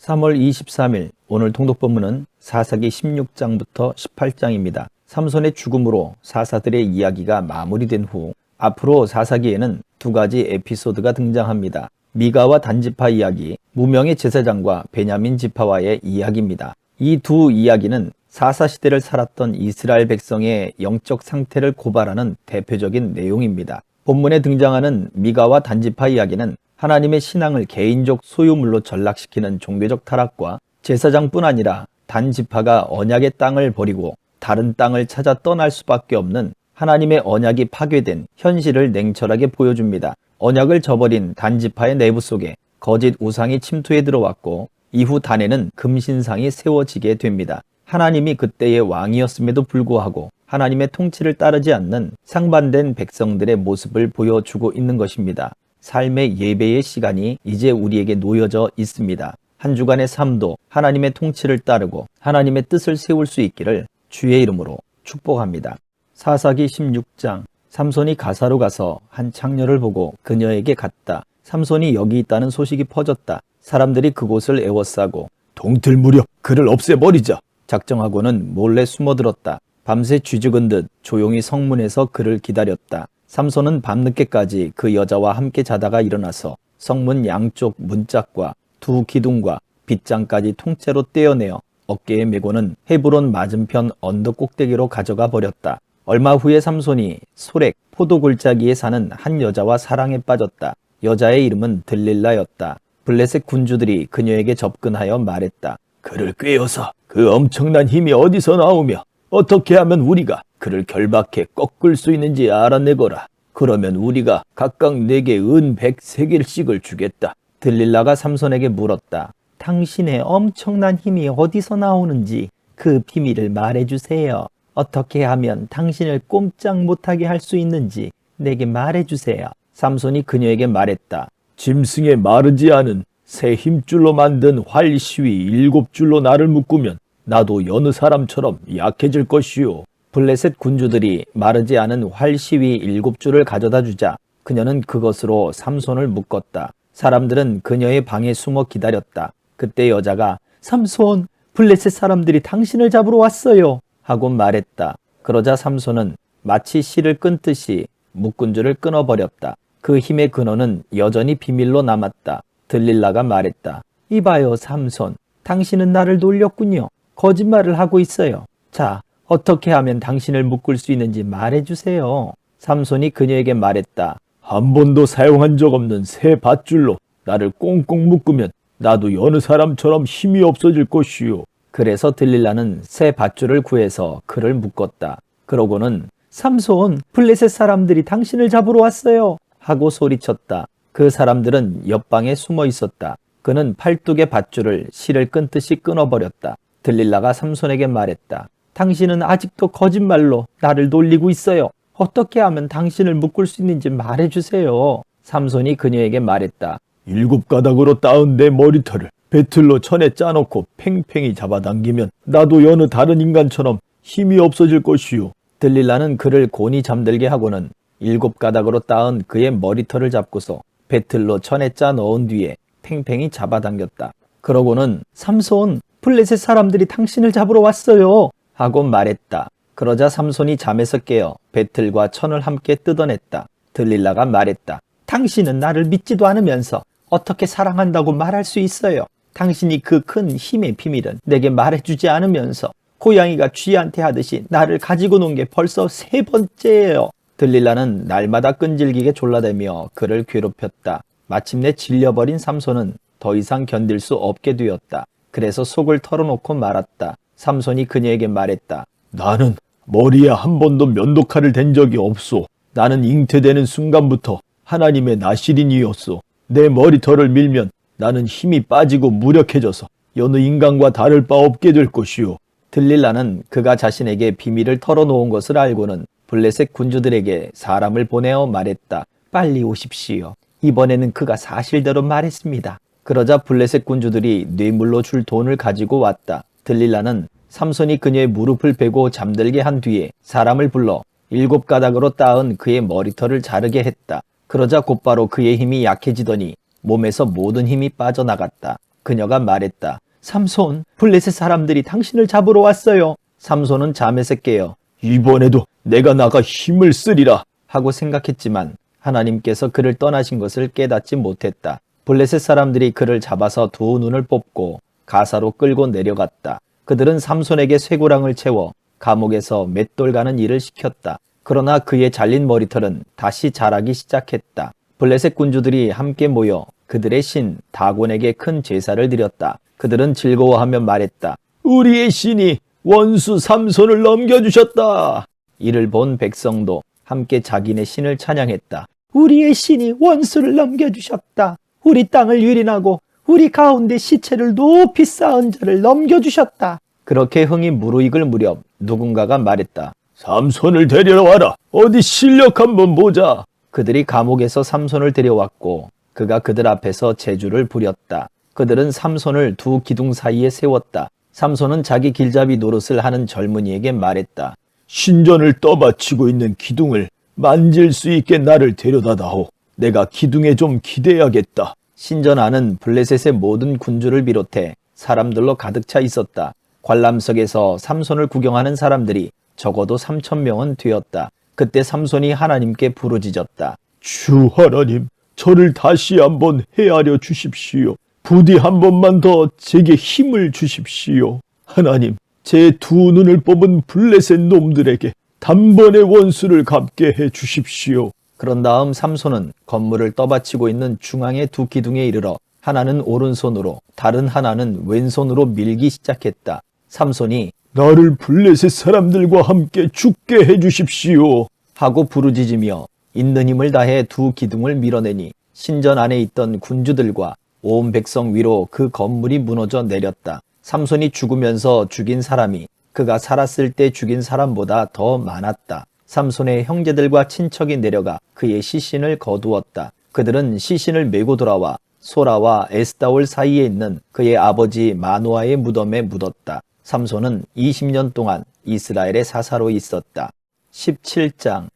3월 23일 오늘 통독본문은 사사기 16장부터 18장입니다. 삼손의 죽음으로 사사들의 이야기가 마무리된 후 앞으로 사사기에는 두 가지 에피소드가 등장합니다. 미가와 단지파 이야기, 무명의 제사장과 베냐민 지파와의 이야기입니다. 이 두 이야기는 사사시대를 살았던 이스라엘 백성의 영적 상태를 고발하는 대표적인 내용입니다. 본문에 등장하는 미가와 단지파 이야기는 하나님의 신앙을 개인적 소유물로 전락시키는 종교적 타락과 제사장뿐 아니라 단지파가 언약의 땅을 버리고 다른 땅을 찾아 떠날 수밖에 없는 하나님의 언약이 파괴된 현실을 냉철하게 보여줍니다. 언약을 저버린 단지파의 내부 속에 거짓 우상이 침투해 들어왔고 이후 단에는 금신상이 세워지게 됩니다. 하나님이 그때의 왕이었음에도 불구하고 하나님의 통치를 따르지 않는 상반된 백성들의 모습을 보여주고 있는 것입니다. 삶의 예배의 시간이 이제 우리에게 놓여져 있습니다. 한 주간의 삶도 하나님의 통치를 따르고 하나님의 뜻을 세울 수 있기를 주의 이름으로 축복합니다. 사사기 16장, 삼손이 가사로 가서 한 창녀를 보고 그녀에게 갔다. 삼손이 여기 있다는 소식이 퍼졌다. 사람들이 그곳을 에워싸고 동틀 무렵 그를 없애버리자 작정하고는 몰래 숨어들었다. 밤새 쥐죽은 듯 조용히 성문에서 그를 기다렸다. 삼손은 밤늦게까지 그 여자와 함께 자다가 일어나서 성문 양쪽 문짝과 두 기둥과 빗장까지 통째로 떼어내어 어깨에 메고는 헤브론 맞은편 언덕 꼭대기로 가져가 버렸다. 얼마 후에 삼손이 소렉 포도 골짜기에 사는 한 여자와 사랑에 빠졌다. 여자의 이름은 들릴라였다. 블레셋 군주들이 그녀에게 접근하여 말했다. 그를 꿰어서 그 엄청난 힘이 어디서 나오며 어떻게 하면 우리가 그를 결박해 꺾을 수 있는지 알아내거라. 그러면 우리가 각각 내게 은 100세겔씩을 주겠다. 들릴라가 삼손에게 물었다. 당신의 엄청난 힘이 어디서 나오는지 그 비밀을 말해주세요. 어떻게 하면 당신을 꼼짝 못하게 할 수 있는지 내게 말해주세요. 삼손이 그녀에게 말했다. 짐승에 마르지 않은 새 힘줄로 만든 활시위 7줄로 나를 묶으면 나도 여느 사람처럼 약해질 것이요. 블레셋 군주들이 마르지 않은 활시위 7줄을 가져다 주자 그녀는 그것으로 삼손을 묶었다. 사람들은 그녀의 방에 숨어 기다렸다. 그때 여자가 삼손, 블레셋 사람들이 당신을 잡으러 왔어요 하고 말했다. 그러자 삼손은 마치 실을 끊듯이 묶은 줄을 끊어버렸다. 그 힘의 근원은 여전히 비밀로 남았다. 들릴라가 말했다. 이봐요 삼손, 당신은 나를 놀렸군요. 거짓말을 하고 있어요. 자, 어떻게 하면 당신을 묶을 수 있는지 말해주세요. 삼손이 그녀에게 말했다. 한 번도 사용한 적 없는 새 밧줄로 나를 꽁꽁 묶으면 나도 여느 사람처럼 힘이 없어질 것이요. 그래서 들릴라는 새 밧줄을 구해서 그를 묶었다. 그러고는 삼손, 블레셋 사람들이 당신을 잡으러 왔어요 하고 소리쳤다. 그 사람들은 옆방에 숨어 있었다. 그는 팔뚝의 밧줄을 실을 끊듯이 끊어버렸다. 들릴라가 삼손에게 말했다. 당신은 아직도 거짓말로 나를 놀리고 있어요. 어떻게 하면 당신을 묶을 수 있는지 말해주세요. 삼손이 그녀에게 말했다. 7가닥으로 따은 내 머리털을 배틀로 천에 짜놓고 팽팽히 잡아당기면 나도 여느 다른 인간처럼 힘이 없어질 것이요. 들릴라는 그를 곤히 잠들게 하고는 7가닥으로 따은 그의 머리털을 잡고서 배틀로 천에 짜 넣은 뒤에 팽팽히 잡아당겼다. 그러고는 삼손, 블레셋 사람들이 당신을 잡으러 왔어요 하고 말했다. 그러자 삼손이 잠에서 깨어 배틀과 천을 함께 뜯어냈다. 들릴라가 말했다. 당신은 나를 믿지도 않으면서 어떻게 사랑한다고 말할 수 있어요? 당신이 그 큰 힘의 비밀은 내게 말해주지 않으면서 고양이가 쥐한테 하듯이 나를 가지고 논 게 벌써 3번째예요. 들릴라는 날마다 끈질기게 졸라대며 그를 괴롭혔다. 마침내 질려버린 삼손은 더 이상 견딜 수 없게 되었다. 그래서 속을 털어놓고 말았다. 삼손이 그녀에게 말했다. 나는 머리에 한 번도 면도칼을 댄 적이 없소. 나는 잉태되는 순간부터 하나님의 나실인이었소. 내 머리털을 밀면 나는 힘이 빠지고 무력해져서 여느 인간과 다를 바 없게 될 것이오. 들릴라는 그가 자신에게 비밀을 털어놓은 것을 알고는 블레셋 군주들에게 사람을 보내어 말했다. 빨리 오십시오. 이번에는 그가 사실대로 말했습니다. 그러자 블레셋 군주들이 뇌물로 줄 돈을 가지고 왔다. 들릴라는 삼손이 그녀의 무릎을 베고 잠들게 한 뒤에 사람을 불러 7가닥으로 따은 그의 머리털을 자르게 했다. 그러자 곧바로 그의 힘이 약해지더니 몸에서 모든 힘이 빠져나갔다. 그녀가 말했다. 삼손, 블레셋 사람들이 당신을 잡으러 왔어요. 삼손은 잠에서 깨어 이번에도 내가 나가 힘을 쓰리라 하고 생각했지만 하나님께서 그를 떠나신 것을 깨닫지 못했다. 블레셋 사람들이 그를 잡아서 두 눈을 뽑고 가사로 끌고 내려갔다. 그들은 삼손에게 쇠고랑을 채워 감옥에서 맷돌 가는 일을 시켰다. 그러나 그의 잘린 머리털은 다시 자라기 시작했다. 블레셋 군주들이 함께 모여 그들의 신 다곤에게 큰 제사를 드렸다. 그들은 즐거워하며 말했다. 우리의 신이 원수 삼손을 넘겨주셨다. 이를 본 백성도 함께 자기네 신을 찬양했다. 우리의 신이 원수를 넘겨주셨다. 우리 땅을 유린하고 우리 가운데 시체를 높이 쌓은 자를 넘겨주셨다. 그렇게 흥이 무르익을 무렵 누군가가 말했다. 삼손을 데려와라. 어디 실력 한번 보자. 그들이 감옥에서 삼손을 데려왔고 그가 그들 앞에서 제주를 부렸다. 그들은 삼손을 두 기둥 사이에 세웠다. 삼손은 자기 길잡이 노릇을 하는 젊은이에게 말했다. 신전을 떠받치고 있는 기둥을 만질 수 있게 나를 데려다다오. 내가 기둥에 좀 기대야겠다. 신전 안은 블레셋의 모든 군주를 비롯해 사람들로 가득 차 있었다. 관람석에서 삼손을 구경하는 사람들이 적어도 3,000명은 되었다. 그때 삼손이 하나님께 부르짖었다. 주 하나님, 저를 다시 한번 헤아려 주십시오. 부디 한 번만 더 제게 힘을 주십시오. 하나님, 제 두 눈을 뽑은 블레셋 놈들에게 단번에 원수를 갚게 해 주십시오. 그런 다음 삼손은 건물을 떠받치고 있는 중앙의 두 기둥에 이르러 하나는 오른손으로 다른 하나는 왼손으로 밀기 시작했다. 삼손이 나를 블레셋 사람들과 함께 죽게 해 주십시오 하고 부르짖으며 있는 힘을 다해 두 기둥을 밀어내니 신전 안에 있던 군주들과 온 백성 위로 그 건물이 무너져 내렸다. 삼손이 죽으면서 죽인 사람이 그가 살았을 때 죽인 사람보다 더 많았다. 삼손의 형제들과 친척이 내려가 그의 시신을 거두었다. 그들은 시신을 메고 돌아와 소라와 에스다올 사이에 있는 그의 아버지 마노아의 무덤에 묻었다. 삼손은 20년 동안 이스라엘의 사사로 있었다. 17장.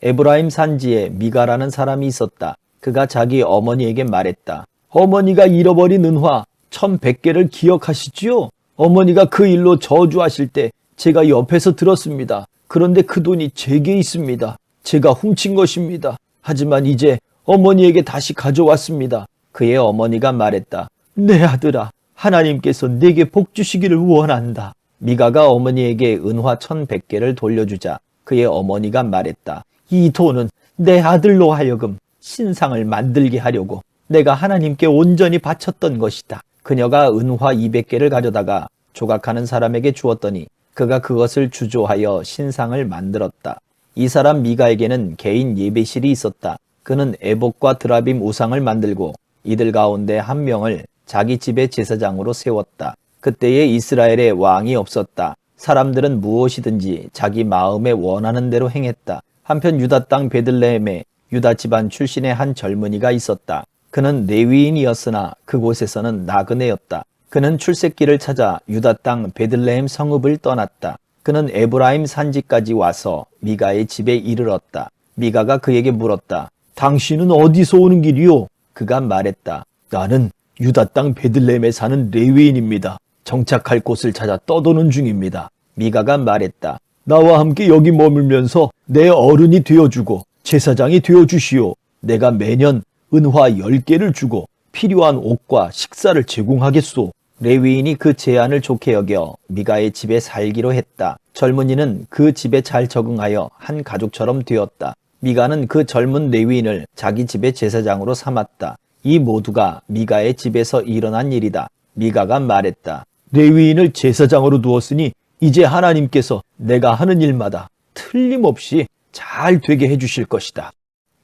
에브라임 산지에 미가라는 사람이 있었다. 그가 자기 어머니에게 말했다. 어머니가 잃어버린 은화 1,100개를 기억하시지요? 어머니가 그 일로 저주하실 때 제가 옆에서 들었습니다. 그런데 그 돈이 제게 있습니다. 제가 훔친 것입니다. 하지만 이제 어머니에게 다시 가져왔습니다. 그의 어머니가 말했다. 내 아들아, 하나님께서 내게 복 주시기를 원한다. 미가가 어머니에게 은화 1,100개를 돌려주자 그의 어머니가 말했다. 이 돈은 내 아들로 하여금 신상을 만들게 하려고 내가 하나님께 온전히 바쳤던 것이다. 그녀가 은화 200개를 가져다가 조각하는 사람에게 주었더니 그가 그것을 주조하여 신상을 만들었다. 이 사람 미가에게는 개인 예배실이 있었다. 그는 에봇과 드라빔 우상을 만들고 이들 가운데 한 명을 자기 집의 제사장으로 세웠다. 그때에 이스라엘에 왕이 없었다. 사람들은 무엇이든지 자기 마음에 원하는 대로 행했다. 한편 유다 땅 베들레헴에 유다 집안 출신의 한 젊은이가 있었다. 그는 레위인이었으나 그곳에서는 나그네였다. 그는 출세길을 찾아 유다 땅 베들레헴 성읍을 떠났다. 그는 에브라임 산지까지 와서 미가의 집에 이르렀다. 미가가 그에게 물었다. 당신은 어디서 오는 길이요? 그가 말했다. 나는 유다 땅 베들레헴에 사는 레위인입니다. 정착할 곳을 찾아 떠도는 중입니다. 미가가 말했다. 나와 함께 여기 머물면서 내 어른이 되어주고 제사장이 되어주시오. 내가 매년 은화 10개를 주고 필요한 옷과 식사를 제공하겠소. 레위인이 그 제안을 좋게 여겨 미가의 집에 살기로 했다. 젊은이는 그 집에 잘 적응하여 한 가족처럼 되었다. 미가는 그 젊은 레위인을 자기 집의 제사장으로 삼았다. 이 모두가 미가의 집에서 일어난 일이다. 미가가 말했다. 레위인을 제사장으로 두었으니 이제 하나님께서 내가 하는 일마다 틀림없이 잘 되게 해주실 것이다.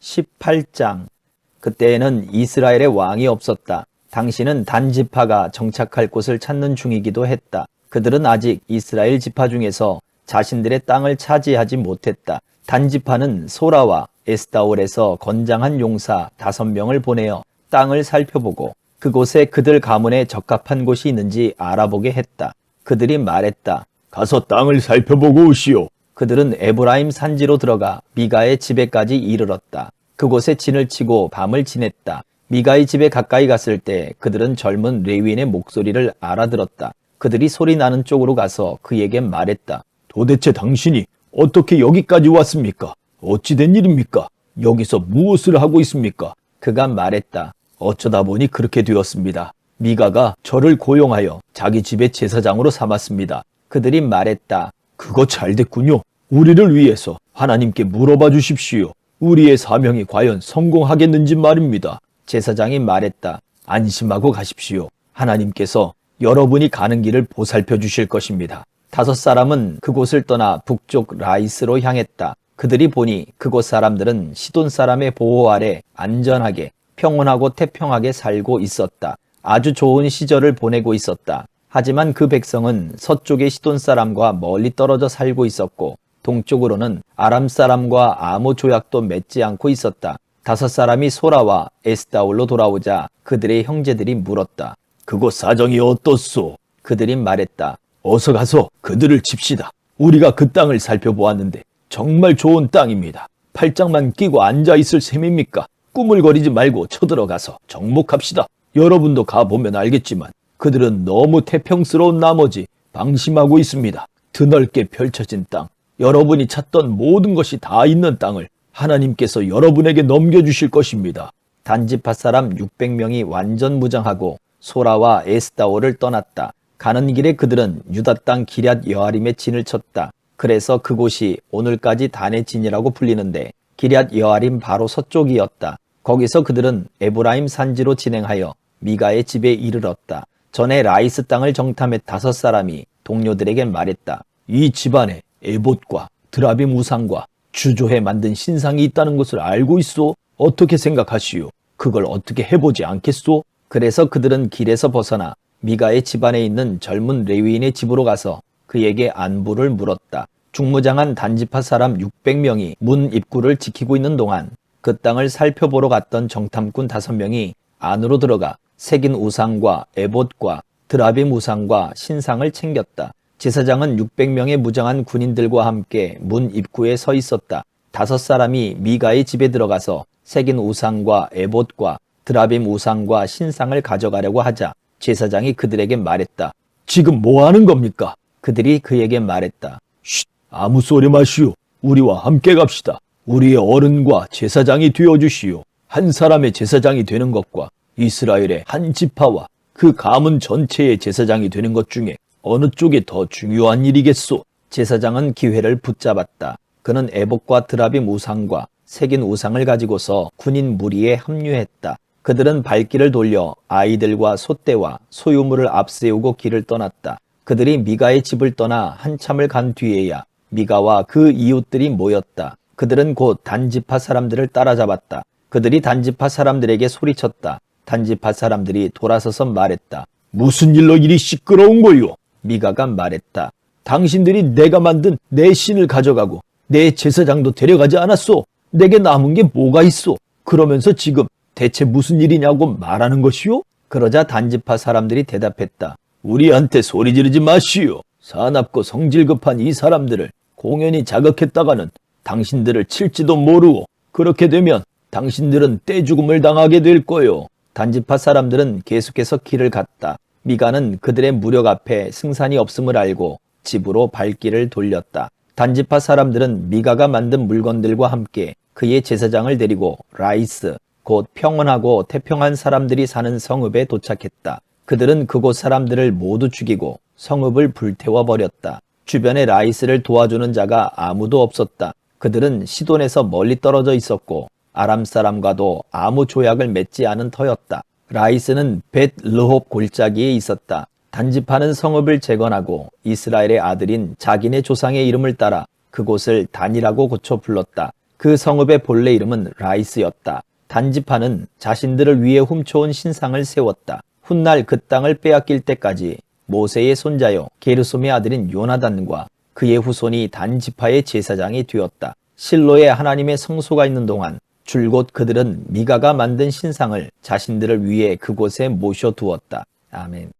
18장. 그때에는 이스라엘의 왕이 없었다. 당신은 단 지파가 정착할 곳을 찾는 중이기도 했다. 그들은 아직 이스라엘 지파 중에서 자신들의 땅을 차지하지 못했다. 단 지파는 소라와 에스다올에서 건장한 용사 5명을 보내어 땅을 살펴보고 그곳에 그들 가문에 적합한 곳이 있는지 알아보게 했다. 그들이 말했다. 가서 땅을 살펴보고 오시오. 그들은 에브라임 산지로 들어가 미가의 집에까지 이르렀다. 그곳에 진을 치고 밤을 지냈다. 미가의 집에 가까이 갔을 때 그들은 젊은 레위인의 목소리를 알아들었다. 그들이 소리 나는 쪽으로 가서 그에게 말했다. 도대체 당신이 어떻게 여기까지 왔습니까? 어찌 된 일입니까? 여기서 무엇을 하고 있습니까? 그가 말했다. 어쩌다 보니 그렇게 되었습니다. 미가가 저를 고용하여 자기 집의 제사장으로 삼았습니다. 그들이 말했다. 그거 잘 됐군요. 우리를 위해서 하나님께 물어봐 주십시오. 우리의 사명이 과연 성공하겠는지 말입니다. 제사장이 말했다. 안심하고 가십시오. 하나님께서 여러분이 가는 길을 보살펴 주실 것입니다. 5사람은 그곳을 떠나 북쪽 라이스로 향했다. 그들이 보니 그곳 사람들은 시돈 사람의 보호 아래 안전하게 평온하고 태평하게 살고 있었다. 아주 좋은 시절을 보내고 있었다. 하지만 그 백성은 서쪽의 시돈 사람과 멀리 떨어져 살고 있었고 동쪽으로는 아람 사람과 아무 조약도 맺지 않고 있었다. 5사람이 소라와 에스다올로 돌아오자 그들의 형제들이 물었다. 그곳 사정이 어떻소? 그들이 말했다. 어서 가서 그들을 칩시다. 우리가 그 땅을 살펴보았는데 정말 좋은 땅입니다. 팔짱만 끼고 앉아있을 셈입니까? 꾸물거리지 말고 쳐들어가서 정복합시다. 여러분도 가보면 알겠지만 그들은 너무 태평스러운 나머지 방심하고 있습니다. 드넓게 펼쳐진 땅, 여러분이 찾던 모든 것이 다 있는 땅을 하나님께서 여러분에게 넘겨주실 것입니다. 단지파 사람 600명이 완전 무장하고 소라와 에스다올을 떠났다. 가는 길에 그들은 유다 땅 기럇 여아림에 진을 쳤다. 그래서 그곳이 오늘까지 단의 진이라고 불리는데 기럇 여아림 바로 서쪽이었다. 거기서 그들은 에브라임 산지로 진행하여 미가의 집에 이르렀다. 전에 라이스 땅을 정탐해 5사람이 동료들에게 말했다. 이 집안에 에봇과 드라빔 우상과 주조해 만든 신상이 있다는 것을 알고 있소? 어떻게 생각하시오? 그걸 어떻게 해보지 않겠소? 그래서 그들은 길에서 벗어나 미가의 집안에 있는 젊은 레위인의 집으로 가서 그에게 안부를 물었다. 중무장한 단지파 사람 600명이 문 입구를 지키고 있는 동안 그 땅을 살펴보러 갔던 정탐꾼 5명이 안으로 들어가 새긴 우상과 에봇과 드라빔 우상과 신상을 챙겼다. 제사장은 600명의 무장한 군인들과 함께 문 입구에 서 있었다. 5사람이 미가의 집에 들어가서 새긴 우상과 에봇과 드라빔 우상과 신상을 가져가려고 하자 제사장이 그들에게 말했다. 지금 뭐 하는 겁니까? 그들이 그에게 말했다. 쉿, 아무 소리 마시오. 우리와 함께 갑시다. 우리의 어른과 제사장이 되어주시오. 한 사람의 제사장이 되는 것과 이스라엘의 한 지파와 그 가문 전체의 제사장이 되는 것 중에 어느 쪽이 더 중요한 일이겠소? 제사장은 기회를 붙잡았다. 그는 에봇과 드라빔 우상과 새긴 우상을 가지고서 군인 무리에 합류했다. 그들은 발길을 돌려 아이들과 소떼와 소유물을 앞세우고 길을 떠났다. 그들이 미가의 집을 떠나 한참을 간 뒤에야 미가와 그 이웃들이 모였다. 그들은 곧 단지파 사람들을 따라잡았다. 그들이 단지파 사람들에게 소리쳤다. 단지파 사람들이 돌아서서 말했다. 무슨 일로 이리 시끄러운 거요? 미가가 말했다. 당신들이 내가 만든 내 신을 가져가고 내 제사장도 데려가지 않았소? 내게 남은 게 뭐가 있소? 그러면서 지금 대체 무슨 일이냐고 말하는 것이요? 그러자 단지파 사람들이 대답했다. 우리한테 소리 지르지 마시오. 사납고 성질 급한 이 사람들을 공연히 자극했다가는 당신들을 칠지도 모르고 그렇게 되면 당신들은 떼죽음을 당하게 될 거요. 단지파 사람들은 계속해서 길을 갔다. 미가는 그들의 무력 앞에 승산이 없음을 알고 집으로 발길을 돌렸다. 단지파 사람들은 미가가 만든 물건들과 함께 그의 제사장을 데리고 라이스, 곧 평온하고 태평한 사람들이 사는 성읍에 도착했다. 그들은 그곳 사람들을 모두 죽이고 성읍을 불태워버렸다. 주변에 라이스를 도와주는 자가 아무도 없었다. 그들은 시돈에서 멀리 떨어져 있었고 아람 사람과도 아무 조약을 맺지 않은 터였다. 라이스는 벳 르홉 골짜기에 있었다. 단지파는 성읍을 재건하고 이스라엘의 아들인 자기네 조상의 이름을 따라 그곳을 단이라고 고쳐 불렀다. 그 성읍의 본래 이름은 라이스였다. 단지파는 자신들을 위해 훔쳐온 신상을 세웠다. 훗날 그 땅을 빼앗길 때까지 모세의 손자요 게르솜의 아들인 요나단과 그의 후손이 단지파의 제사장이 되었다. 실로에 하나님의 성소가 있는 동안 줄곧 그들은 미가가 만든 신상을 자신들을 위해 그곳에 모셔두었다. 아멘.